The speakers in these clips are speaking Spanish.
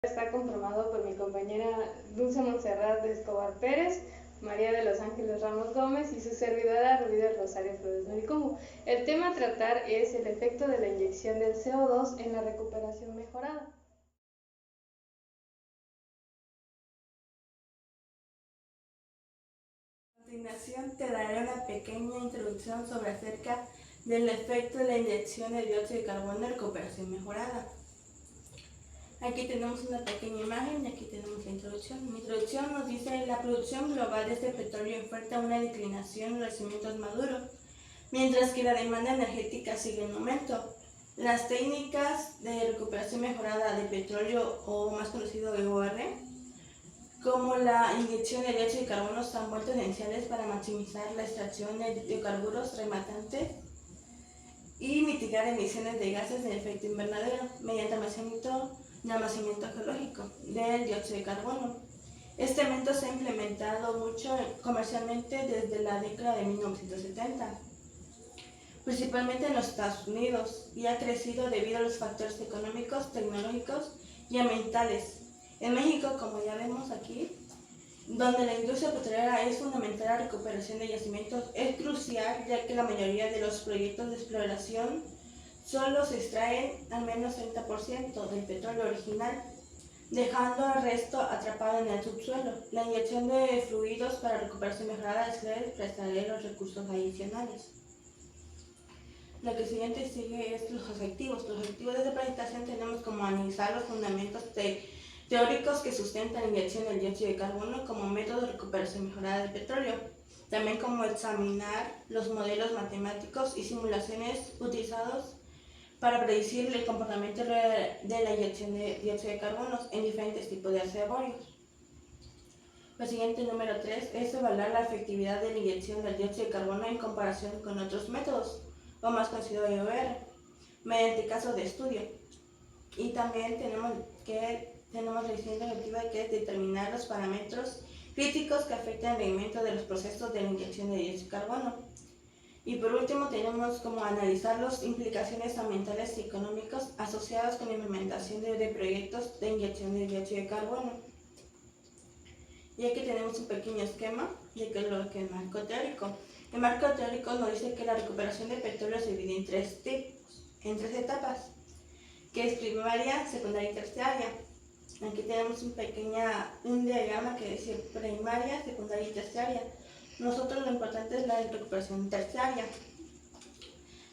Está conformado por mi compañera Dulce Montserrat de Escobar Pérez, María de los Ángeles Ramos Gómez y su servidora Rubí del Rosario Flores Maricombo. El tema a tratar es el efecto de la inyección del CO2 en la recuperación mejorada. A continuación te daré una pequeña introducción sobre acerca del efecto de la inyección de dióxido de carbono en recuperación mejorada. Aquí tenemos una pequeña imagen y aquí tenemos la introducción. La introducción nos dice: la producción global de este petróleo enfrenta una declinación en los yacimientos maduros, mientras que la demanda energética sigue en aumento. Las técnicas de recuperación mejorada de petróleo, o más conocido EOR, como la inyección de dióxido de carbono, se han vuelto esenciales para maximizar la extracción de hidrocarburos remanentes y mitigar emisiones de gases de efecto invernadero mediante almacenamiento geológico del dióxido de carbono. Este método se ha implementado mucho comercialmente desde la década de 1970, principalmente en los Estados Unidos, y ha crecido debido a los factores económicos, tecnológicos y ambientales. En México, como ya vemos aquí, donde la industria petrolera es fundamental, la recuperación de yacimientos es crucial, ya que la mayoría de los proyectos de exploración solo se extraen al menos 30% del petróleo original, dejando al resto atrapado en el subsuelo. La inyección de fluidos para recuperación mejorada es clave para extraer los recursos adicionales. Lo que siguiente sigue es los objetivos. Los objetivos de esta presentación tenemos como analizar los fundamentos teóricos que sustentan la inyección del dióxido de carbono como método de recuperación mejorada del petróleo, también como examinar los modelos matemáticos y simulaciones utilizados para predecir el comportamiento de la inyección de dióxido de carbono en diferentes tipos de reservorios. El siguiente, número 3, es evaluar la efectividad de la inyección del dióxido de carbono en comparación con otros métodos, o más conocido EOR, mediante casos de estudio. Y también tenemos la siguiente objetiva, que es determinar los parámetros críticos que afectan el rendimiento de los procesos de la inyección de dióxido de carbono. Y por último tenemos como analizar las implicaciones ambientales y económicas asociadas con la implementación de proyectos de inyección de dióxido de carbono. Y aquí tenemos un pequeño esquema de qué es lo que es el marco teórico. El marco teórico nos dice que la recuperación de petróleo se divide en tres etapas, que es primaria, secundaria y terciaria. Aquí tenemos un diagrama que dice primaria, secundaria y terciaria. Nosotros lo importante es la recuperación terciaria.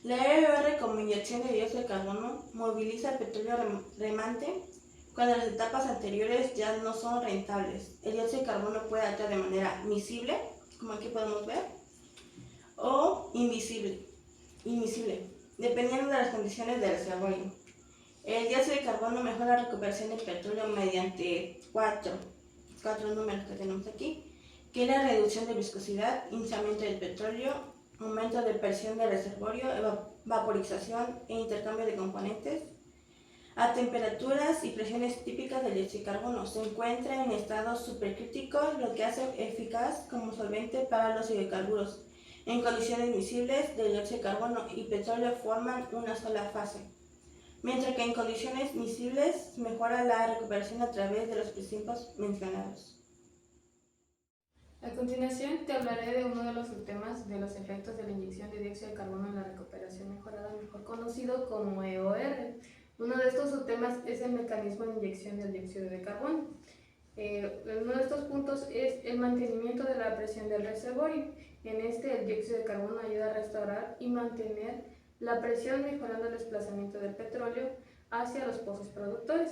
La EOR, como inyección de dióxido de carbono, moviliza el petróleo remante cuando las etapas anteriores ya no son rentables. El dióxido de carbono puede actuar de manera miscible, como aquí podemos ver, o invisible, dependiendo de las condiciones del reservorio. El dióxido de carbono mejora la recuperación del petróleo mediante cuatro números que tenemos aquí, que es la reducción de viscosidad, hinchamiento del petróleo, aumento de presión del reservorio, vaporización e intercambio de componentes. A temperaturas y presiones típicas del dióxido de carbono se encuentra en estados supercríticos, lo que hace eficaz como solvente para los hidrocarburos. En condiciones miscibles, del dióxido de carbono y petróleo forman una sola fase, mientras que en condiciones miscibles mejora la recuperación a través de los principios mencionados. A continuación te hablaré de uno de los subtemas de los efectos de la inyección de dióxido de carbono en la recuperación mejorada, mejor conocido como EOR. Uno de estos subtemas es el mecanismo de inyección del dióxido de carbono. Uno de estos puntos es el mantenimiento de la presión del reservorio. En este, el dióxido de carbono ayuda a restaurar y mantener la presión, mejorando el desplazamiento del petróleo hacia los pozos productores.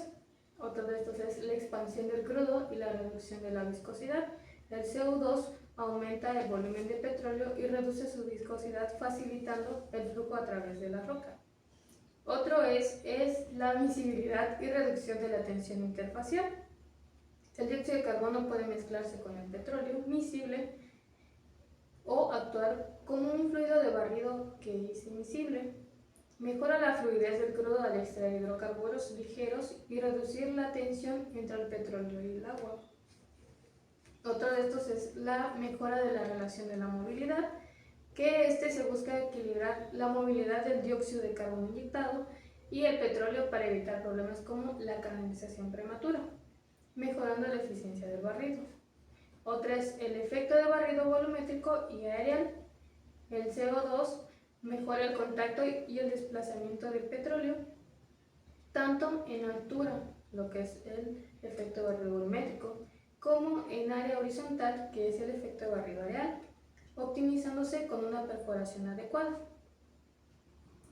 Otro de estos es la expansión del crudo y la reducción de la viscosidad. El CO2 aumenta el volumen de petróleo y reduce su viscosidad, facilitando el flujo a través de la roca. Otro es la miscibilidad y reducción de la tensión interfacial. El dióxido de carbono puede mezclarse con el petróleo miscible o actuar como un fluido de barrido que es immiscible. Mejora la fluidez del crudo al extraer hidrocarburos ligeros y reducir la tensión entre el petróleo y el agua. Otro de estos es la mejora de la relación de la movilidad, que se busca equilibrar la movilidad del dióxido de carbono inyectado y el petróleo para evitar problemas como la canalización prematura, mejorando la eficiencia del barrido. Otra es el efecto de barrido volumétrico y areal. El CO2 mejora el contacto y el desplazamiento del petróleo, tanto en altura, lo que es el efecto de barrido volumétrico, como en área horizontal, que es el efecto de barrido areal, optimizándose con una perforación adecuada.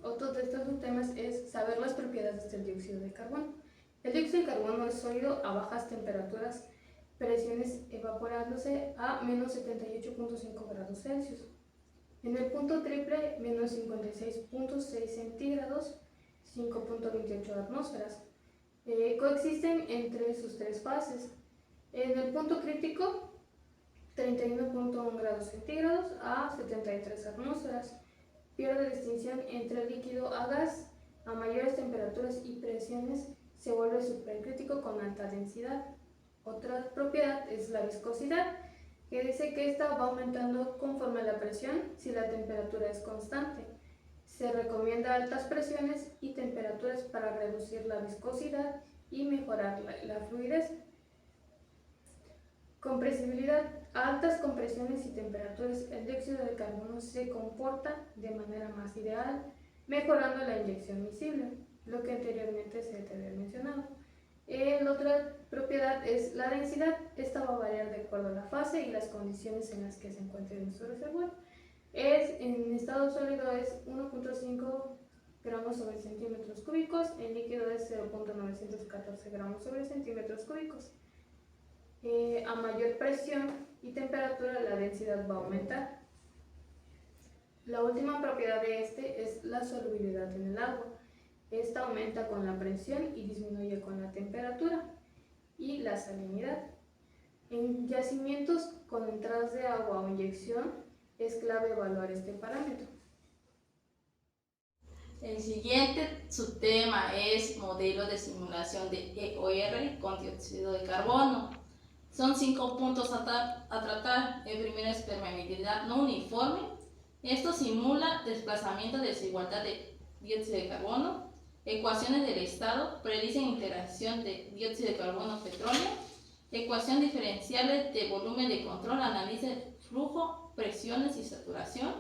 Otro de estos temas es saber las propiedades del dióxido de carbono. El dióxido de carbono es sólido a bajas temperaturas, presiones evaporándose a menos 78.5 grados Celsius. En el punto triple, menos 56.6 centígrados, 5.28 atmósferas. Coexisten entre sus tres fases. En el punto crítico, 31.1 grados centígrados a 73 atmósferas. Pierde distinción entre líquido a gas. A mayores temperaturas y presiones se vuelve supercrítico con alta densidad. Otra propiedad es la viscosidad, que dice que esta va aumentando conforme a la presión si la temperatura es constante. Se recomienda altas presiones y temperaturas para reducir la viscosidad y mejorar la fluidez. Compresibilidad. A altas compresiones y temperaturas, el dióxido de carbono se comporta de manera más ideal, mejorando la inyección miscible, lo que anteriormente se te había mencionado. La otra propiedad es la densidad. Esta va a variar de acuerdo a la fase y las condiciones en las que se encuentre nuestro reservorio. En estado sólido es 1.5 gramos sobre centímetros cúbicos, en líquido es 0.914 gramos sobre centímetros cúbicos. A mayor presión y temperatura la densidad va a aumentar. La última propiedad de este es la solubilidad en el agua. Esta aumenta con la presión y disminuye con la temperatura. Y la salinidad. En yacimientos con entradas de agua o inyección es clave evaluar este parámetro. El siguiente subtema es modelo de simulación de EOR con dióxido de carbono. Son 5 puntos a tratar. El primero es permeabilidad no uniforme. Esto simula desplazamiento de desigualdad de dióxido de carbono. Ecuaciones del estado predicen interacción de dióxido de carbono-petróleo. Ecuación diferenciales de volumen de control, analiza el flujo, presiones y saturación.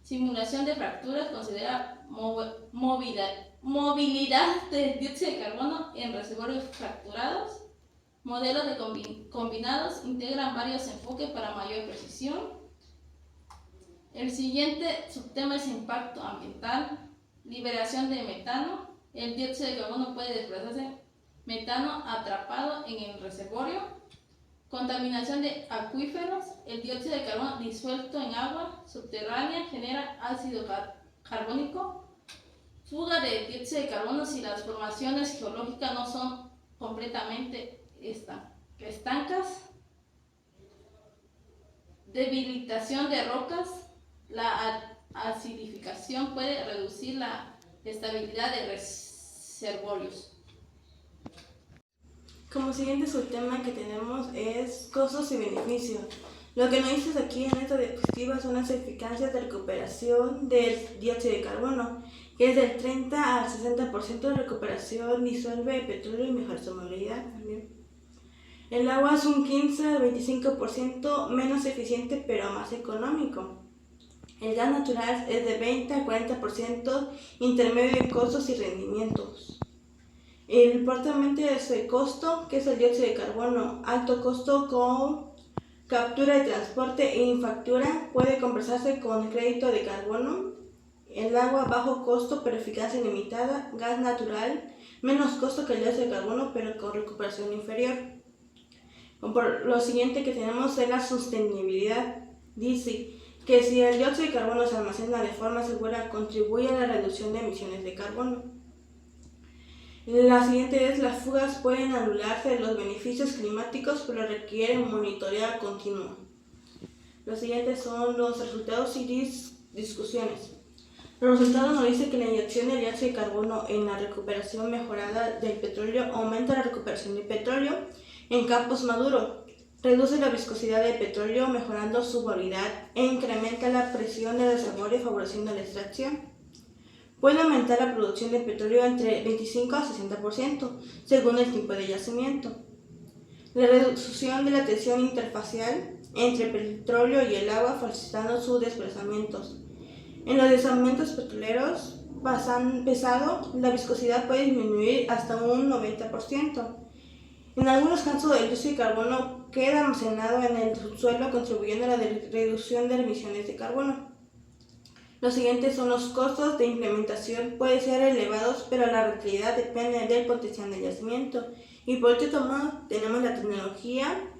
Simulación de fracturas, considera movilidad de dióxido de carbono en reservorios fracturados. Modelos de combinados integran varios enfoques para mayor precisión. El siguiente subtema es impacto ambiental, liberación de metano. El dióxido de carbono puede desplazarse metano atrapado en el reservorio. Contaminación de acuíferos. El dióxido de carbono disuelto en agua subterránea genera ácido carbónico. Fuga de dióxido de carbono si las formaciones geológicas no son completamente estancas. Debilitación de rocas. La acidificación puede reducir la estabilidad de reservorios. Como siguiente subtema que tenemos es costos y beneficios. Lo que nos dices aquí en esta diapositiva son las eficacias de recuperación del dióxido de carbono, que es del 30 al 60% de recuperación, disuelve el petróleo y mejora su movilidad también. El agua es un 15 al 25% menos eficiente pero más económico. El gas natural es de 20 al 40% intermedio en costos y rendimientos. El portamente de ese costo, que es el dióxido de carbono, alto costo con captura de transporte e infactura, puede compensarse con crédito de carbono. El agua, bajo costo pero eficacia limitada. Gas natural, menos costo que el dióxido de carbono pero con recuperación inferior. Por lo siguiente que tenemos es la sostenibilidad. Dice que si el dióxido de carbono se almacena de forma segura, contribuye a la reducción de emisiones de carbono. La siguiente es: las fugas pueden anularse los beneficios climáticos, pero requieren monitoreo continuo. Los siguientes son los resultados y discusiones. Los resultados nos dicen que la inyección de dióxido de carbono en la recuperación mejorada del petróleo aumenta la recuperación de petróleo en campos maduros, reduce la viscosidad del petróleo mejorando su movilidad e incrementa la presión del reservorio favoreciendo la extracción. puede aumentar la producción de petróleo entre 25 a 60%, según el tipo de yacimiento. La reducción de la tensión interfacial entre el petróleo y el agua facilitando sus desplazamientos. En los desplazamientos petroleros pesado, la viscosidad puede disminuir hasta un 90%. En algunos casos, el dióxido de carbono queda almacenado en el subsuelo, contribuyendo a la reducción de emisiones de carbono. Los siguientes son los costos de implementación. Pueden ser elevados, pero la rentabilidad depende del potencial de yacimiento. Y por último, tenemos la tecnología,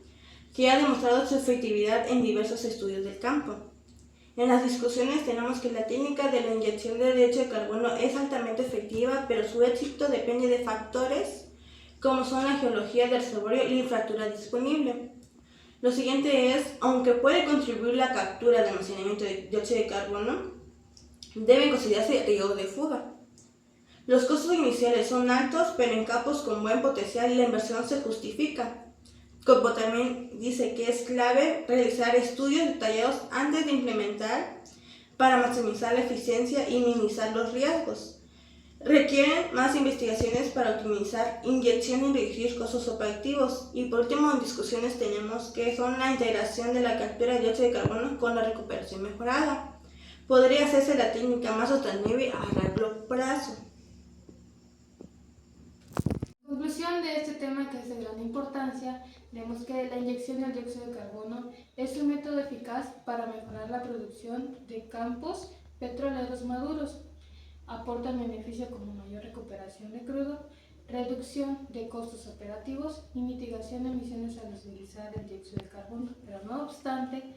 que ha demostrado su efectividad en diversos estudios del campo. En las discusiones tenemos que la técnica de la inyección de dióxido de carbono es altamente efectiva, pero su éxito depende de factores como son la geología del reservorio y la infraestructura disponible. Lo siguiente es, aunque puede contribuir la captura de almacenamiento de dióxido de carbono, deben considerarse riesgos de fuga. Los costos iniciales son altos, pero en campos con buen potencial la inversión se justifica. Como también dice que es clave realizar estudios detallados antes de implementar para maximizar la eficiencia y minimizar los riesgos. Requieren más investigaciones para optimizar inyección y reducir costos operativos. Y por último, en discusiones tenemos que son la integración de la captura de dióxido de carbono con la recuperación mejorada. Podría hacerse la técnica más sostenible a largo plazo. En conclusión de este tema, que es de gran importancia, vemos que la inyección del dióxido de carbono es un método eficaz para mejorar la producción de campos petroleros maduros. Aportan beneficio como mayor recuperación de crudo, reducción de costos operativos y mitigación de emisiones al utilizar el dióxido de carbono. Pero no obstante,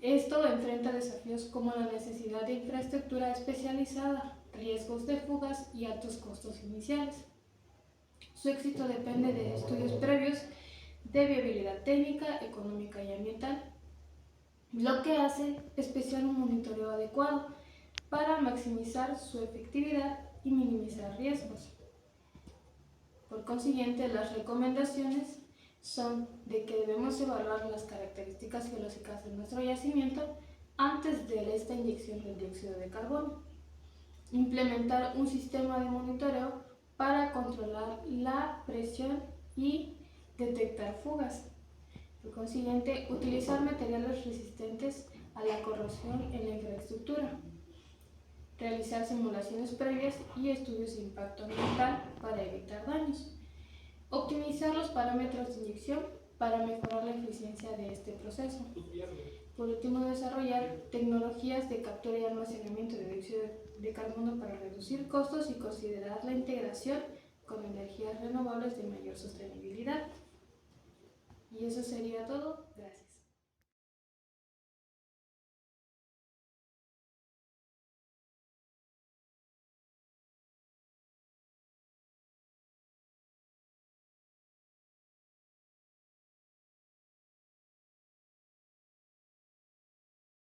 esto enfrenta desafíos como la necesidad de infraestructura especializada, riesgos de fugas y altos costos iniciales. Su éxito depende de estudios previos de viabilidad técnica, económica y ambiental, lo que hace especial un monitoreo adecuado para maximizar su efectividad y minimizar riesgos. Por consiguiente, las recomendaciones son de que debemos evaluar las características geológicas de nuestro yacimiento antes de esta inyección del dióxido de carbono, implementar un sistema de monitoreo para controlar la presión y detectar fugas. Por consiguiente, utilizar materiales resistentes a la corrosión en la infraestructura. Realizar simulaciones previas y estudios de impacto ambiental para evitar daños. Optimizar los parámetros de inyección para mejorar la eficiencia de este proceso. Por último, desarrollar tecnologías de captura y almacenamiento de dióxido de carbono para reducir costos y considerar la integración con energías renovables de mayor sostenibilidad. Y eso sería todo. Gracias.